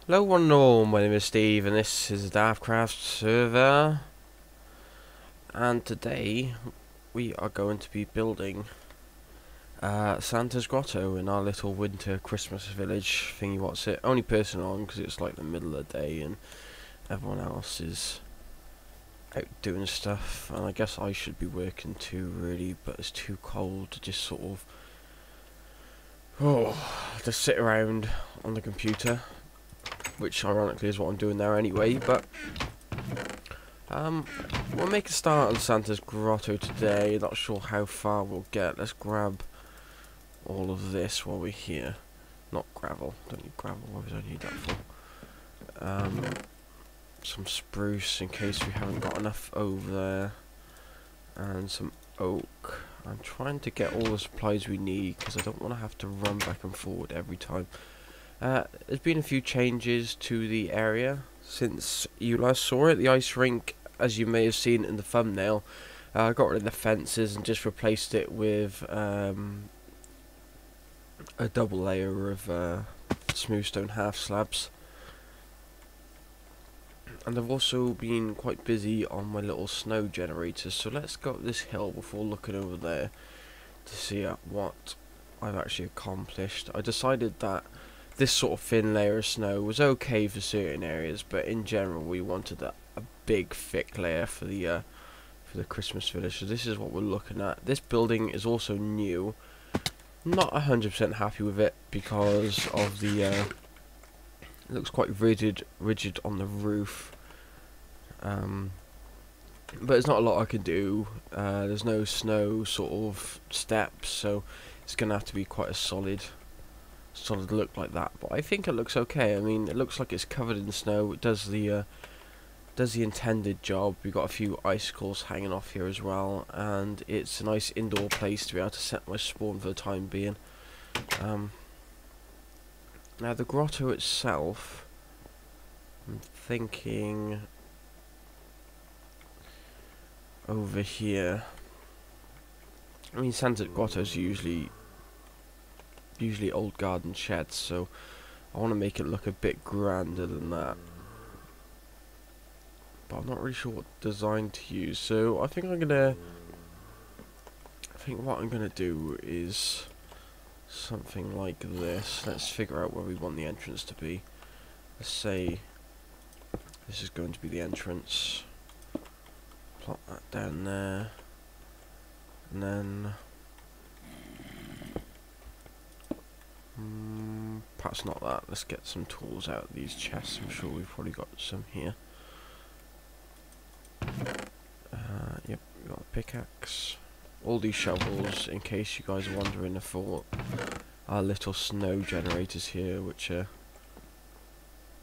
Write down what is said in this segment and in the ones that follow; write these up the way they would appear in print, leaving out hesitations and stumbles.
Hello one and all, my name is Steve and this is the DaftCraft server, and today we are going to be building Santa's Grotto in our little winter Christmas village thingy what's it. Only person on because it's like the middle of the day and everyone else is out doing stuff, and I guess I should be working too really, but it's too cold to just sort of just sit around on the computer, which ironically is what I'm doing there anyway. But we'll make a start on Santa's Grotto today. Not sure how far we'll get. Let's grab all of this while we're here. Not gravel, don't need gravel, what would I need that for? Some spruce in case we haven't got enough over there, and some oak. I'm trying to get all the supplies we need because I don't want to have to run back and forward every time. There's been a few changes to the area since you last saw it. The ice rink, as you may have seen in the thumbnail, got rid of the fences and just replaced it with a double layer of smooth stone half slabs. And I've also been quite busy on my little snow generators, so let's go up this hill before looking over there to see what I've actually accomplished. I decided that this sort of thin layer of snow was okay for certain areas, but in general we wanted a big thick layer for the Christmas village. So this is what we're looking at. This building is also new. Not 100% happy with it because of the it looks quite rigid on the roof. But there's not a lot I can do. There's no snow sort of steps, so it's gonna have to be quite a solid look like that. But I think it looks okay. I mean, it looks like it's covered in snow. It does the intended job. We've got a few icicles hanging off here as well, and it's a nice indoor place to be able to set my spawn for the time being. Now the grotto itself, I'm thinking over here. I mean, Santa's Grotto's usually old garden sheds, so I want to make it look a bit grander than that. But I'm not really sure what design to use, so I think what I'm gonna do is something like this. Let's figure out where we want the entrance to be. Let's say this is going to be the entrance. Plot that down there, and then perhaps not that. Let's get some tools out of these chests. I'm sure we've probably got some here. Yep, we've got a pickaxe. All these shovels, in case you guys are wondering, are for our little snow generators here, which are...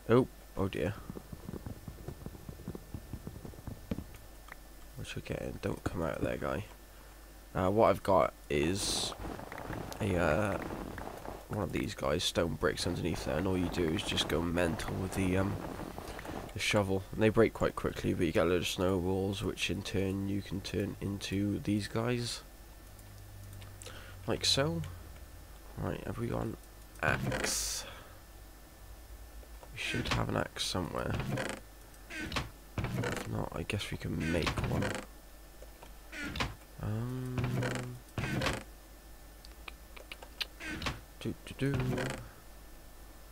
Oh dear. Which we're getting. Don't come out of there, guy. What I've got is a one of these guys, stone bricks underneath there, and all you do is just go mental with the shovel, and they break quite quickly, but you get a load of snowballs, which in turn you can turn into these guys, like so. Right, have we got an axe? We should have an axe somewhere. If not, I guess we can make one.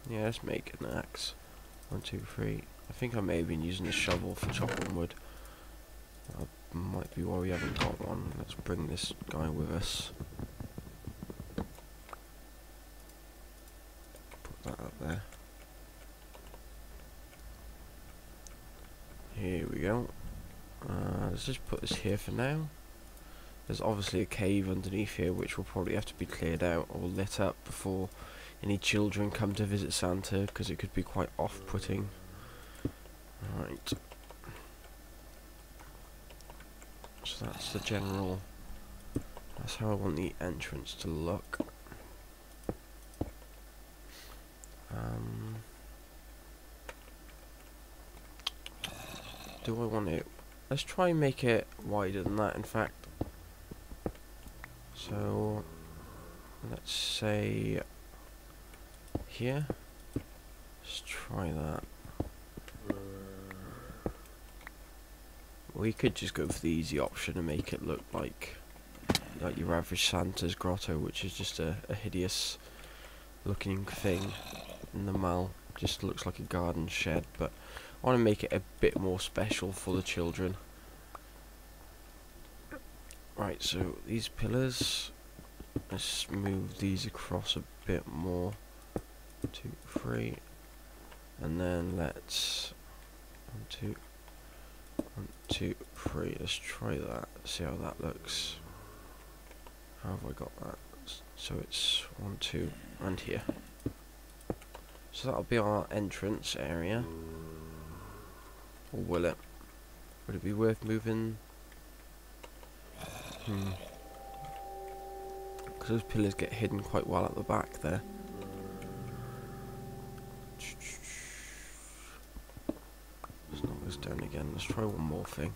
Yeah, let's make an axe. 1, 2, 3. I think I may have been using the shovel for chopping wood. That might be why we haven't got one. Let's bring this guy with us. Put that up there. Here we go. Let's just put this here for now. There's obviously a cave underneath here which will probably have to be cleared out or lit up before any children come to visit Santa, because it could be quite off-putting. Right. So that's the general... That's how I want the entrance to look. Do I want it... Let's try and make it wider than that, in fact. So... Let's say... Here. Let's try that. We could just go for the easy option and make it look like your average Santa's grotto, which is just a hideous looking thing in the mall. Just looks like a garden shed, but I want to make it a bit more special for the children. Right, so these pillars, let's move these across a bit more. 2, 3, and then let's 1, 2, 1, 2, 3. Let's try that. See how that looks. How have I got that? So it's 1, 2, and here. So that'll be our entrance area. Or will it? Would it be worth moving? Because those pillars get hidden quite well at the back there. Let's knock this down again. Let's try one more thing.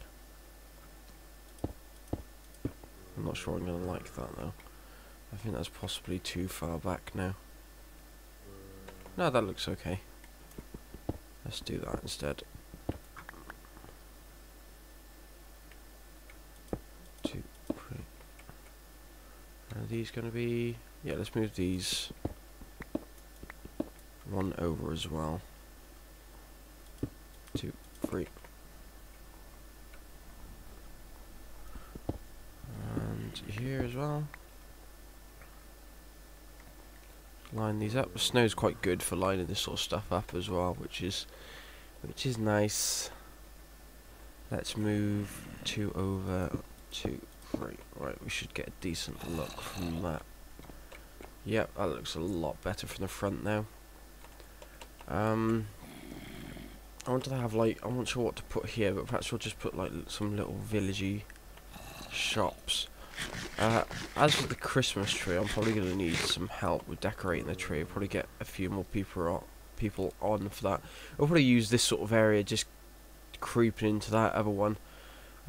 I'm not sure I'm going to like that though. I think that's possibly too far back now. No, that looks okay. Let's do that instead. 2, 3. Are these going to be... Yeah, let's move these one over as well. 2, 3. And here as well. Line these up. The snow's quite good for lining this sort of stuff up as well, which is nice. Let's move 2 over 2, 3. Right, we should get a decent look from that. Yep, that looks a lot better from the front now. I wanted to have like, I'm not sure what to put here, but perhaps we'll just put like some little villagey shops. As for the Christmas tree, I'm probably going to need some help with decorating the tree. I'll probably get a few more people on for that. I'll probably use this sort of area, just creeping into that other one.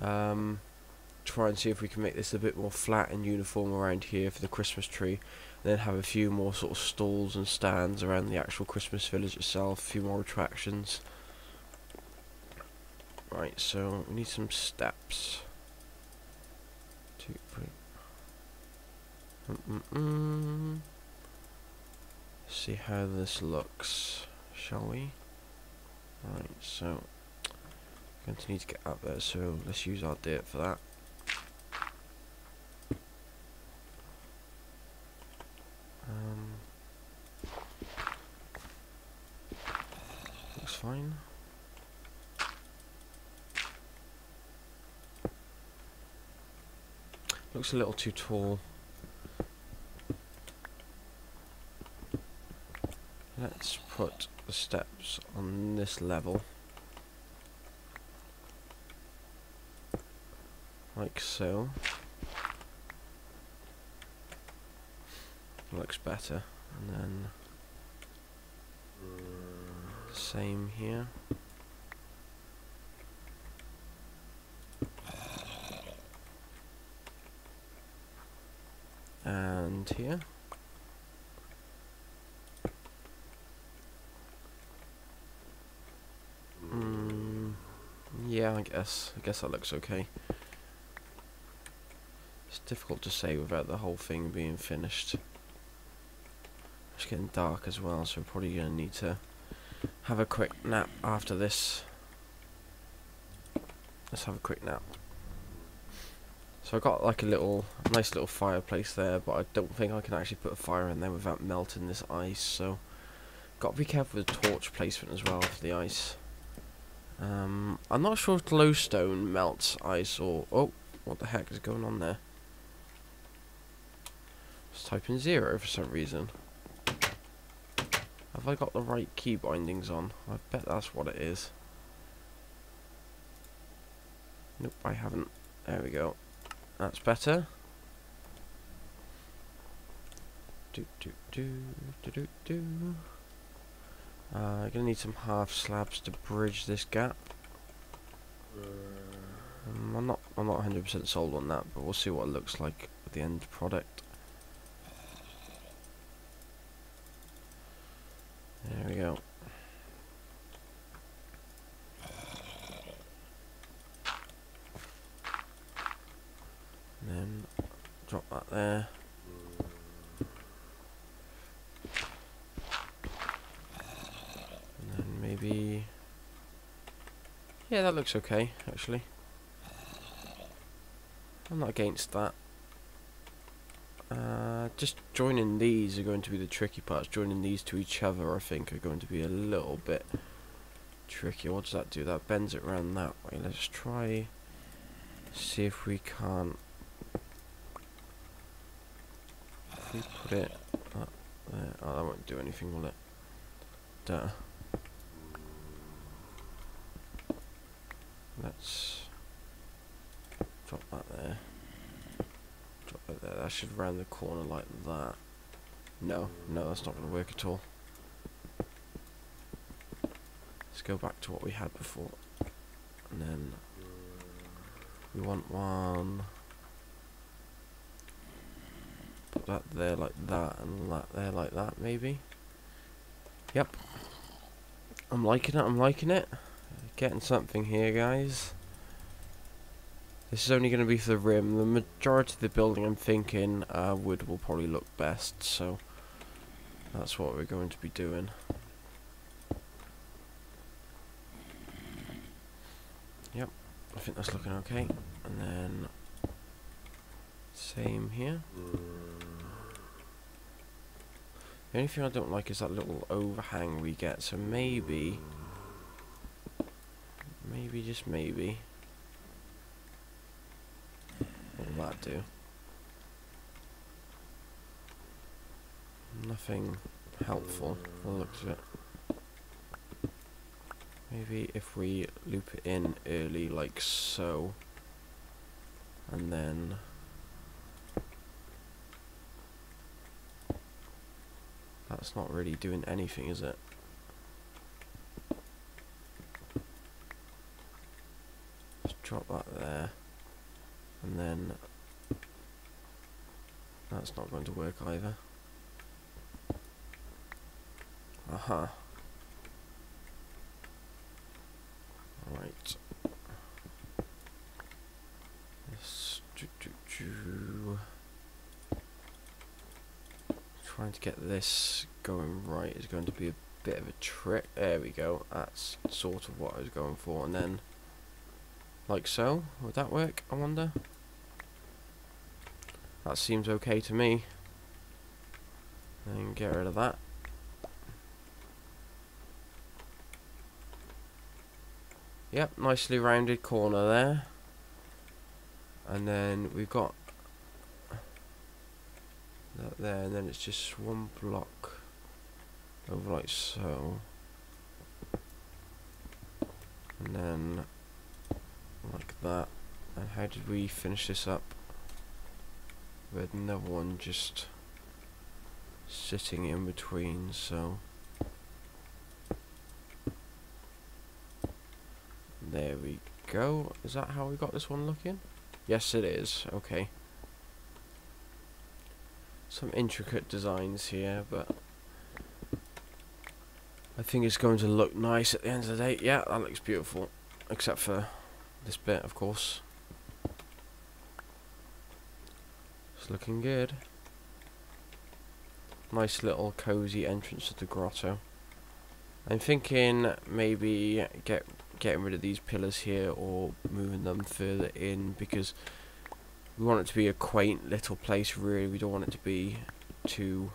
Try and see if we can make this a bit more flat and uniform around here for the Christmas tree. And then have a few more sort of stalls and stands around the actual Christmas village itself. A few more attractions. Right, so we need some steps. 2, 3. See how this looks, shall we? Right, so going to need to get up there, so let's use our dirt for that. Looks fine. Looks a little too tall. Let's put the steps on this level. Like so. Looks better. And then same here. And here. Yeah, I guess that looks okay. It's difficult to say without the whole thing being finished. It's getting dark as well, so we're probably going to need to have a quick nap after this. Let's have a quick nap. So I got like a nice little fireplace there, but I don't think I can actually put a fire in there without melting this ice, so got to be careful with the torch placement as well for the ice. I'm not sure if glowstone melts ice or... Oh, what the heck is going on there? Let's type in 0 for some reason. Have I got the right key bindings on? I bet that's what it is. Nope, I haven't. There we go. That's better. I'm gonna need some half slabs to bridge this gap. I'm not 100% sold on that, but we'll see what it looks like at the end product. There we go. there. And then maybe... yeah, that looks okay, actually. I'm not against that. Just joining these are going to be the tricky parts. Joining these to each other, I think, are going to be a little bit tricky. What does that do? That bends it around that way. Let's try... see if we can't... if we put it up there... oh, that won't do anything, will it? Duh. Let's drop that there. Drop that there. That should round the corner like that. No, that's not going to work at all. Let's go back to what we had before. And then we want one. Put that there like that, and that there like that, maybe. Yep. I'm liking it. Getting something here, guys. This is only going to be for the rim. The majority of the building, I'm thinking, wood will probably look best, so that's what we're going to be doing. Yep, I think that's looking okay. And then same here. The only thing I don't like is that little overhang we get, so maybe, just maybe, what will that do? Nothing helpful, by the looks of it. Maybe if we loop it in early, like so, and then that's not really doing anything, is it? Just drop that there, and then that's not going to work either. Aha. Right. This trying to get this going right is going to be a bit of a trick. There we go. That's sort of what I was going for. And then, like so, would that work? I wonder. That seems okay to me. And get rid of that. Yep, nicely rounded corner there. And then we've got that there, and then it's just one block over like so. And then like that. And how did we finish this up? With another one just sitting in between, so there we go. Is that how we got this one looking? Yes, it is. Okay. Some intricate designs here, but I think it's going to look nice at the end of the day. Yeah, that looks beautiful. Except for this bit, of course. It's looking good. Nice little cozy entrance to the grotto. I'm thinking maybe getting rid of these pillars here or moving them further in, because we want it to be a quaint little place, really. We don't want it to be too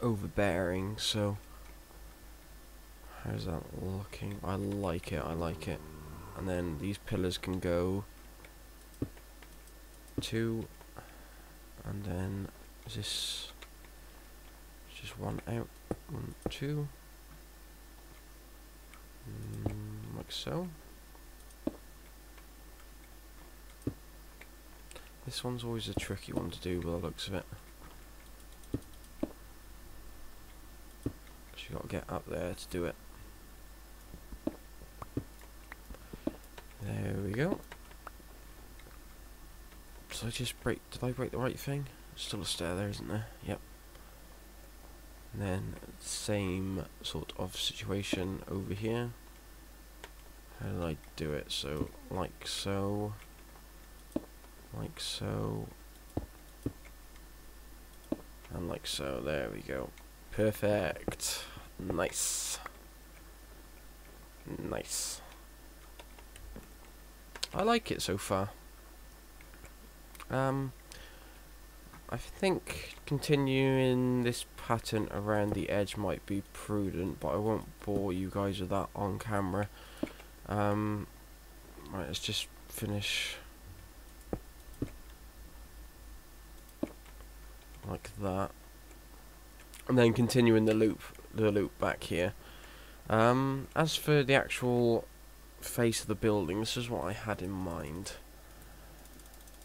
overbearing, so how's that looking? I like it. And then these pillars can go 2, and then is this just one out, 1, 2, like so. This one's always a tricky one to do by the looks of it. You got to get up there to do it. There we go. So I just break. Did I break the right thing? There's still a stair there, isn't there? Yep. And then same sort of situation over here. How did I do it? So like so, like so, And like so, there we go. Perfect. Nice. Nice. I like it so far. I think continuing this pattern around the edge might be prudent, but I won't bore you guys with that on camera. Right, let's just finish like that, and then continuing the loop back here. As for the actual face of the building, this is what I had in mind.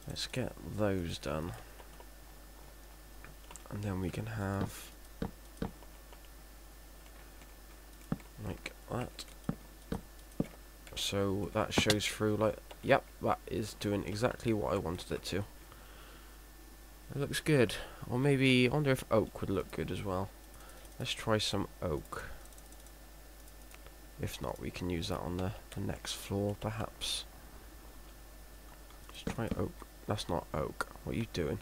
Let's get those done, and then we can have like that. So that shows through like, yep, that is doing exactly what I wanted it to. It looks good. Or maybe, I wonder if oak would look good as well. Let's try some oak. If not, we can use that on the next floor, perhaps. Let's try oak. That's not oak. What are you doing?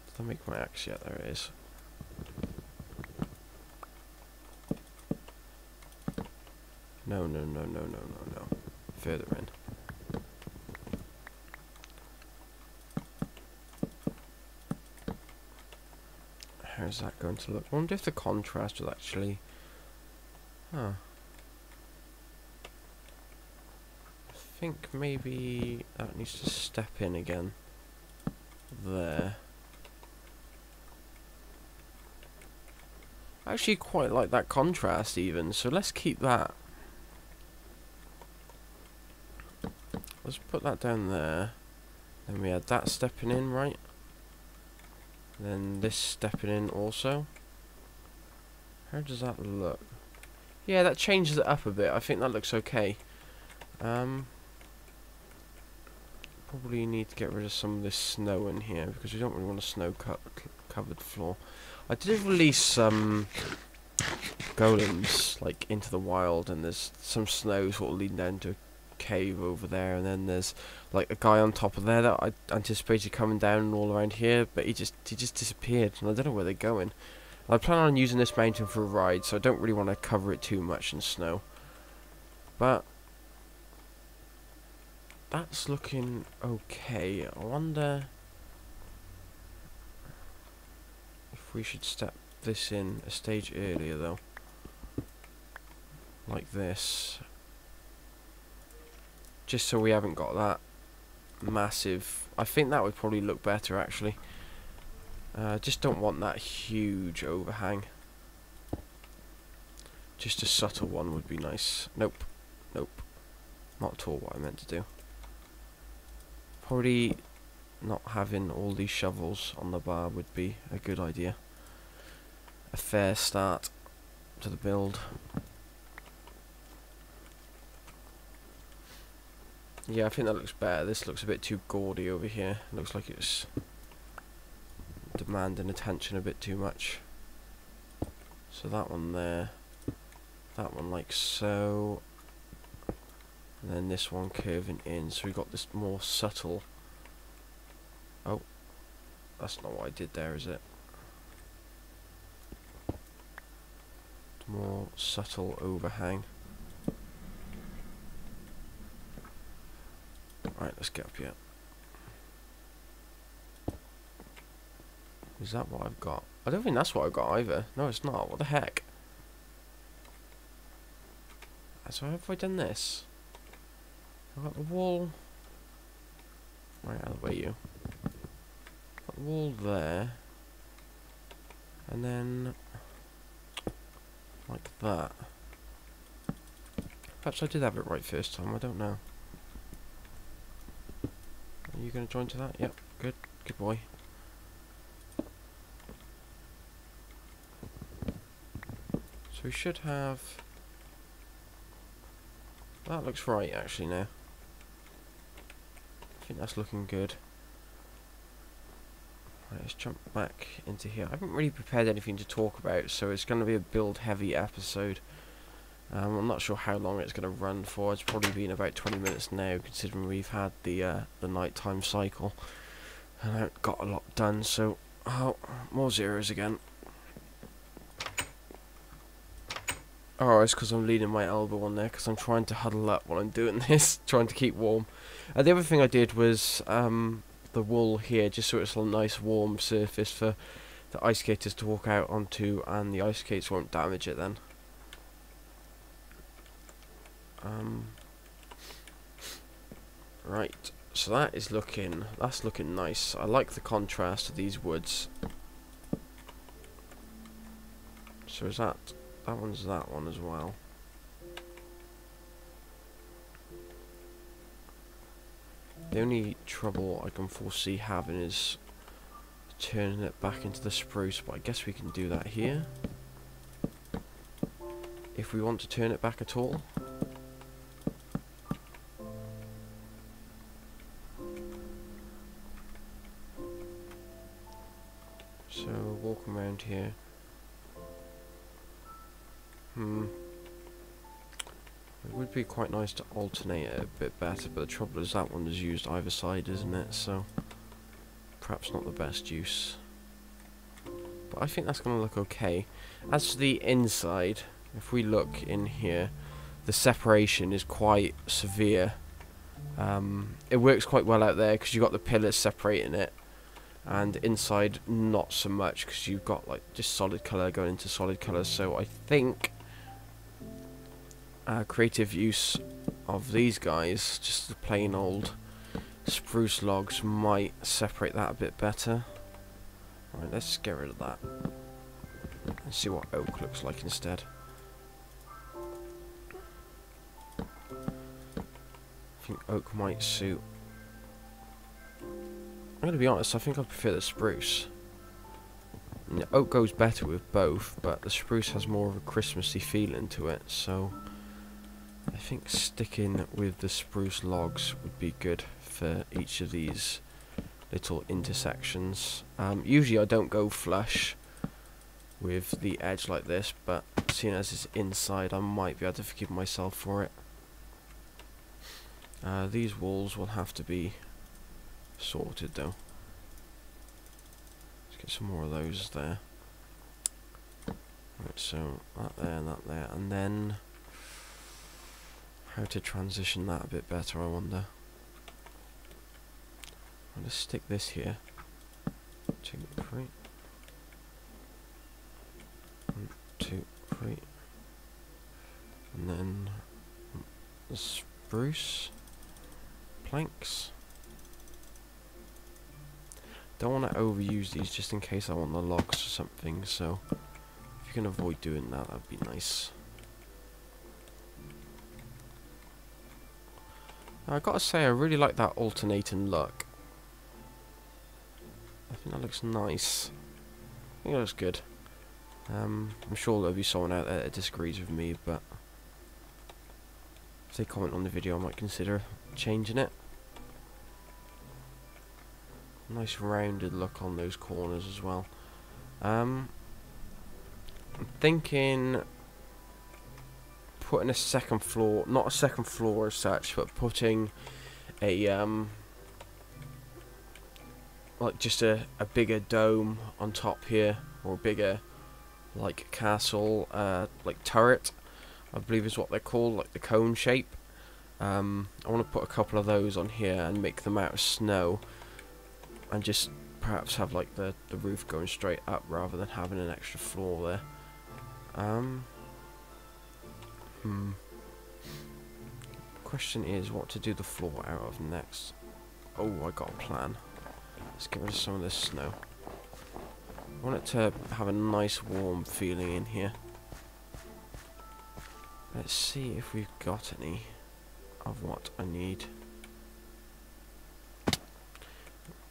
Did I make my axe yet? There it is. No, no, no, no, no, no, no. Further in. How's that going to look? I wonder if the contrast will actually... Huh. I think maybe that needs to step in again. There. I actually quite like that contrast even, so let's keep that. Let's put that down there. Then we had that stepping in, right? Then this stepping in also. How does that look? Yeah, that changes it up a bit. I think that looks okay. Probably need to get rid of some of this snow in here because we don't really want a snow covered floor. I did release some golems like into the wild, and there's some snow sort of leading down to a cave over there, and then there's like a guy on top of there that I anticipated coming down all around here, but he just disappeared, and I don't know where they're going. I plan on using this mountain for a ride, so I don't really want to cover it too much in snow. But that's looking okay. I wonder if we should step this in a stage earlier though. Like this. Just so we haven't got that massive... I think that would probably look better actually. Just don't want that huge overhang. Just a subtle one would be nice. Nope. Nope. Not at all what I meant to do. Probably not having all these shovels on the bar would be a good idea. A fair start to the build. Yeah, I think that looks better. This looks a bit too gaudy over here. It looks like it's demanding attention a bit too much. So that one there, that one like so, and then this one curving in, so we got this more subtle... Oh, that's not what I did there, is it? More subtle overhang. Right, let's get up here. Is that what I've got? I don't think that's what I've got either. No, it's not. What the heck? So how have I done this? I've got the wall... Right out of the way, you. Got the wall there. And then... like that. Perhaps I did have it right first time, I don't know. Are you going to join to that? Yep, good. Good boy. So we should have... That looks right actually now. I think that's looking good. Right, let's jump back into here. I haven't really prepared anything to talk about, so it's going to be a build heavy episode. I'm not sure how long it's going to run for. It's probably been about 20 minutes now, considering we've had the nighttime cycle. And I haven't got a lot done, so Oh, more zeros again. Oh, it's because I'm leaning my elbow on there because I'm trying to huddle up while I'm doing this, trying to keep warm. The other thing I did was the wool here, just so it's a nice warm surface for the ice skaters to walk out onto, and the ice skates won't damage it then. Right, so that's looking nice. I like the contrast of these woods. So is that one's that one as well. The only trouble I can foresee having is turning it back into the spruce, but I guess we can do that here if we want to turn it back at all. So walk around here. It would be quite nice to alternate it a bit better, but the trouble is that one is used either side, isn't it? So perhaps not the best use. But I think that's going to look okay. As for the inside, if we look in here, the separation is quite severe. It works quite well out there because you've got the pillars separating it, and inside not so much because you've got like just solid colour going into solid colour. So I think creative use of these guys, just the plain old spruce logs, might separate that a bit better. Right, let's get rid of that and see what oak looks like instead. I think oak might suit. I'm going to be honest, I think I prefer the spruce. The oak goes better with both, but the spruce has more of a Christmassy feeling to it, so I think sticking with the spruce logs would be good for each of these little intersections. Usually I don't go flush with the edge like this, but seeing as it's inside, I might be able to forgive myself for it. These walls will have to be sorted though. Let's get some more of those there. Right, so that there, and then how to transition that a bit better, I wonder. I'll just stick this here. 2, 3. 1, 2, 3. And then the spruce planks. Don't want to overuse these just in case I want the logs or something, so if you can avoid doing that, that'd be nice. Now, I've got to say, I really like that alternating look. I think that looks nice. I think it looks good. I'm sure there'll be someone out there that disagrees with me, but if they comment on the video, I might consider changing it. Nice rounded look on those corners as well. I'm thinking putting a second floor, not a second floor as such, but putting a like just a bigger dome on top here, or a bigger like castle, like turret, I believe is what they're called, like the cone shape. I want to put a couple of those on here and make them out of snow, and just perhaps have like the roof going straight up rather than having an extra floor there. Question is what to do the floor out of next. Oh, I got a plan. Let's get rid of some of this snow. I want it to have a nice warm feeling in here. Let's see if we've got any of what I need.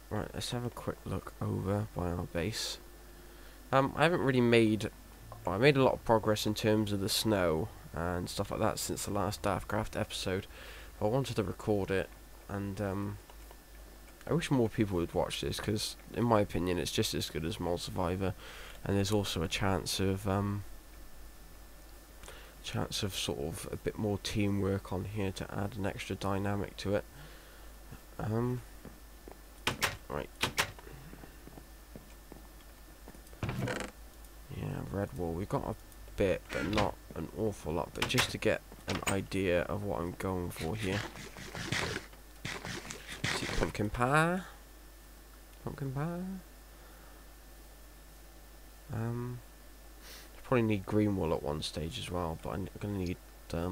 Right, let's have a quick look over by our base. I haven't really made... Well, I made a lot of progress in terms of the snow and stuff like that since the last DaftCraft episode. But I wanted to record it, and I wish more people would watch this, because in my opinion it's just as good as Mole Survivor, and there's also a chance of sort of a bit more teamwork on here to add an extra dynamic to it. Right. of red wool. We've got a bit, but not an awful lot. But just to get an idea of what I'm going for here. See, pumpkin pie. Pumpkin pie. Probably need green wool at one stage as well, but I'm gonna need a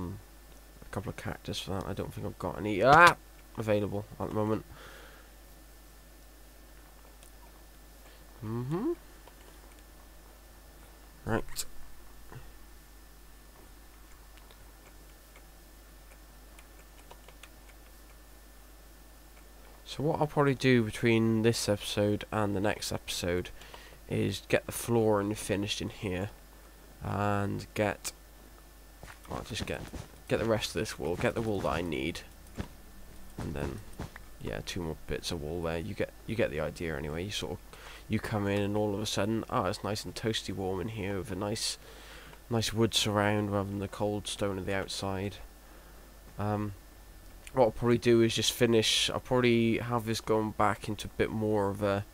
couple of cactus for that. I don't think I've got any available at the moment. Right. So what I'll probably do between this episode and the next episode is get the flooring finished in here, and get the rest of this wool, get the wool that I need, and then yeah, 2 more bits of wool there. You get the idea anyway. You come in and all of a sudden, it's nice and toasty warm in here with a nice wood surround rather than the cold stone of the outside. What I'll probably do is just finish. I'll probably have this going back into a bit more of a.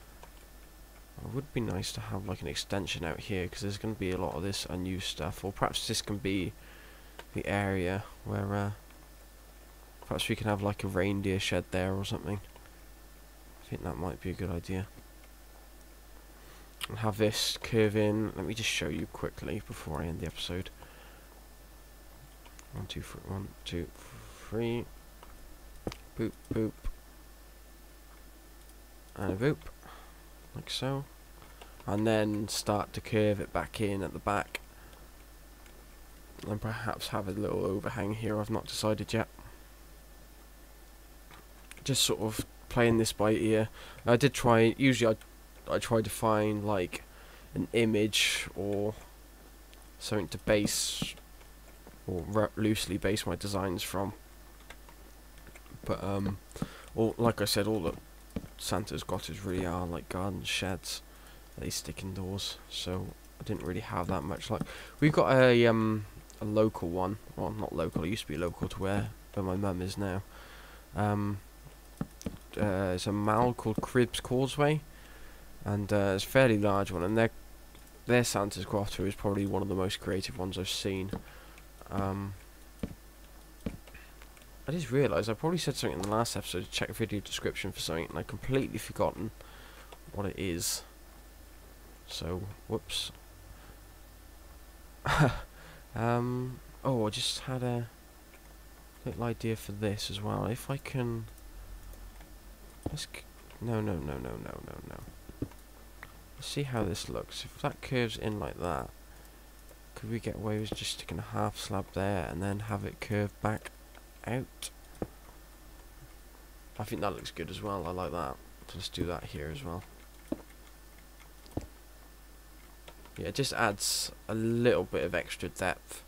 It would be nice to have like an extension out here, because there's going to be a lot of this unused stuff. Or perhaps this can be the area where perhaps we can have like a reindeer shed there or something. I think that might be a good idea. And have this curve in. Let me just show you quickly before I end the episode. 1, 2, 3, 1, 2, 3. Boop, boop. And a boop. Like so. And then start to curve it back in at the back. And perhaps have a little overhang here. I've not decided yet. Just sort of playing this by ear. I did try, usually I try to find like an image or something to base or loosely base my designs from. But like I said, all that Santa's grottos really are like garden sheds. They stick indoors, so I didn't really have that much. Like, we've got a local one. Well, not local. It used to be local to where my mum is now. It's a mall called Cribs Causeway, and it's a fairly large one. And their Santa's grotto is probably one of the most creative ones I've seen. I just realised I probably said something in the last episode to check video description for something, and I've completely forgotten what it is. So, whoops. Oh, I just had a little idea for this as well. If I can... No. Let's see how this looks. If that curves in like that, could we get away with just sticking a half slab there and then have it curve back out? I think that looks good as well. I like that. So let's do that here as well. Yeah, it just adds a little bit of extra depth.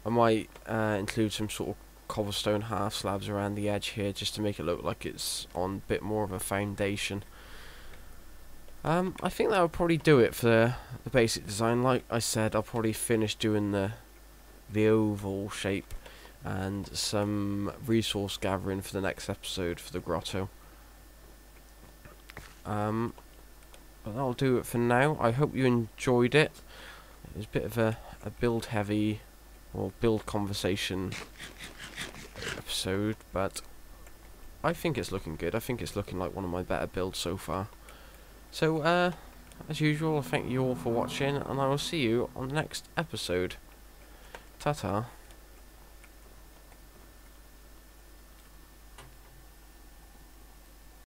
I might include some sort of cobblestone half slabs around the edge here just to make it look like it's on a bit more of a foundation. I think that would probably do it for the basic design. Like I said, I'll probably finish doing the oval shape and some resource gathering for the next episode for the grotto. But that'll do it for now. I hope you enjoyed it. It was a bit of a build heavy or build conversation episode, but I think it's looking good. I think it's looking like one of my better builds so far. So as usual, I thank you all for watching, and I will see you on the next episode. Ta-ta.